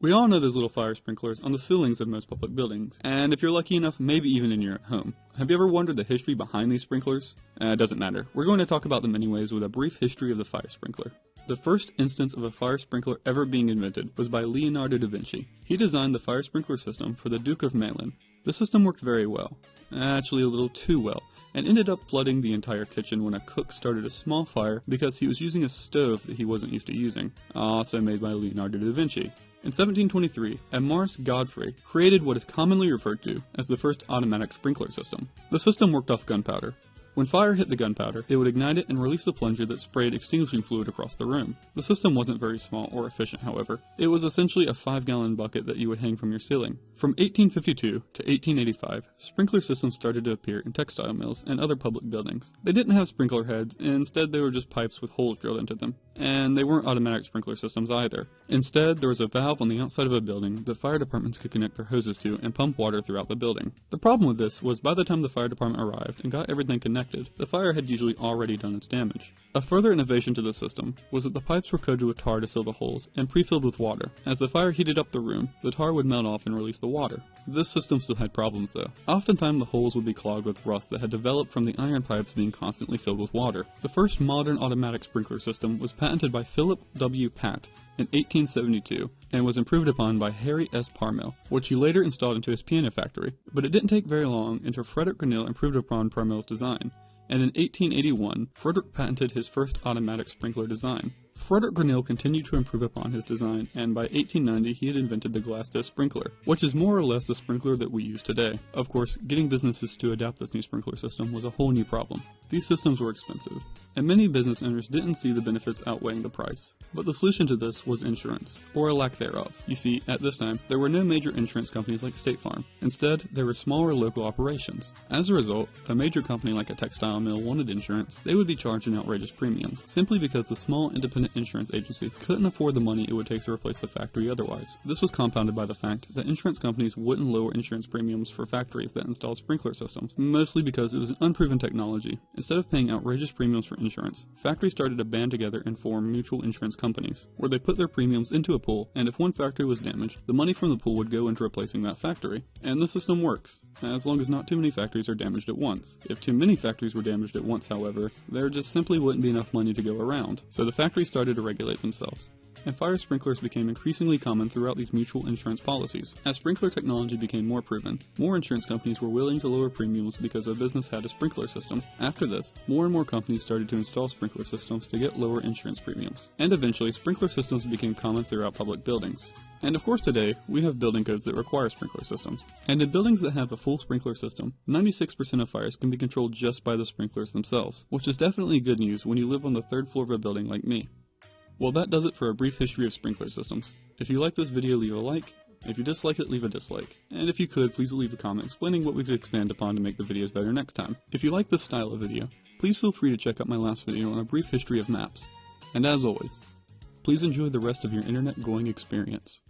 We all know there's little fire sprinklers on the ceilings of most public buildings, and if you're lucky enough, maybe even in your home. Have you ever wondered the history behind these sprinklers? It doesn't matter. We're going to talk about them anyways with a brief history of the fire sprinkler. The first instance of a fire sprinkler ever being invented was by Leonardo Da Vinci. He designed the fire sprinkler system for the Duke of Milan. The system worked very well, actually a little too well, and ended up flooding the entire kitchen when a cook started a small fire because he was using a stove that he wasn't used to using, also made by Leonardo da Vinci. In 1723, Maurice Godfrey created what is commonly referred to as the first automatic sprinkler system. The system worked off gunpowder. When fire hit the gunpowder, it would ignite it and release a plunger that sprayed extinguishing fluid across the room. The system wasn't very small or efficient, however. It was essentially a 5-gallon bucket that you would hang from your ceiling. From 1852 to 1885, sprinkler systems started to appear in textile mills and other public buildings. They didn't have sprinkler heads, instead they were just pipes with holes drilled into them. And they weren't automatic sprinkler systems either. Instead, there was a valve on the outside of a building that fire departments could connect their hoses to and pump water throughout the building. The problem with this was by the time the fire department arrived and got everything connected, the fire had usually already done its damage. A further innovation to the system was that the pipes were coated with tar to seal the holes and pre-filled with water. As the fire heated up the room, the tar would melt off and release the water. This system still had problems though. Oftentimes the holes would be clogged with rust that had developed from the iron pipes being constantly filled with water. The first modern automatic sprinkler system was patented by Philip W. Patt in 1872 and was improved upon by Harry S. Parmill, which he later installed into his piano factory. But it didn't take very long until Frederick Grinnell improved upon Parmill's design, and in 1881, Frederick patented his first automatic sprinkler design. Frederick Grinnell continued to improve upon his design, and by 1890 he had invented the glass disc sprinkler, which is more or less the sprinkler that we use today. Of course, getting businesses to adopt this new sprinkler system was a whole new problem. These systems were expensive, and many business owners didn't see the benefits outweighing the price. But the solution to this was insurance, or a lack thereof. You see, at this time, there were no major insurance companies like State Farm. Instead, there were smaller local operations. As a result, if a major company like a textile mill wanted insurance, they would be charged an outrageous premium, simply because the small independent insurance agency couldn't afford the money it would take to replace the factory otherwise. This was compounded by the fact that insurance companies wouldn't lower insurance premiums for factories that installed sprinkler systems, mostly because it was an unproven technology. Instead of paying outrageous premiums for insurance, factories started to band together and form mutual insurance companies, where they put their premiums into a pool, and if one factory was damaged, the money from the pool would go into replacing that factory. And the system works, as long as not too many factories are damaged at once. If too many factories were damaged at once, however, there just simply wouldn't be enough money to go around, so the factories started to regulate themselves. And fire sprinklers became increasingly common throughout these mutual insurance policies. As sprinkler technology became more proven, more insurance companies were willing to lower premiums because a business had a sprinkler system. After this, more and more companies started to install sprinkler systems to get lower insurance premiums. And eventually, sprinkler systems became common throughout public buildings. And of course today, we have building codes that require sprinkler systems. And in buildings that have a full sprinkler system, 96% of fires can be controlled just by the sprinklers themselves, which is definitely good news when you live on the 3rd floor of a building like me. Well, that does it for a brief history of sprinkler systems. If you like this video, leave a like. If you dislike it, leave a dislike. And if you could, please leave a comment explaining what we could expand upon to make the videos better next time. If you like this style of video, please feel free to check out my last video on a brief history of maps. And as always, please enjoy the rest of your internet going experience.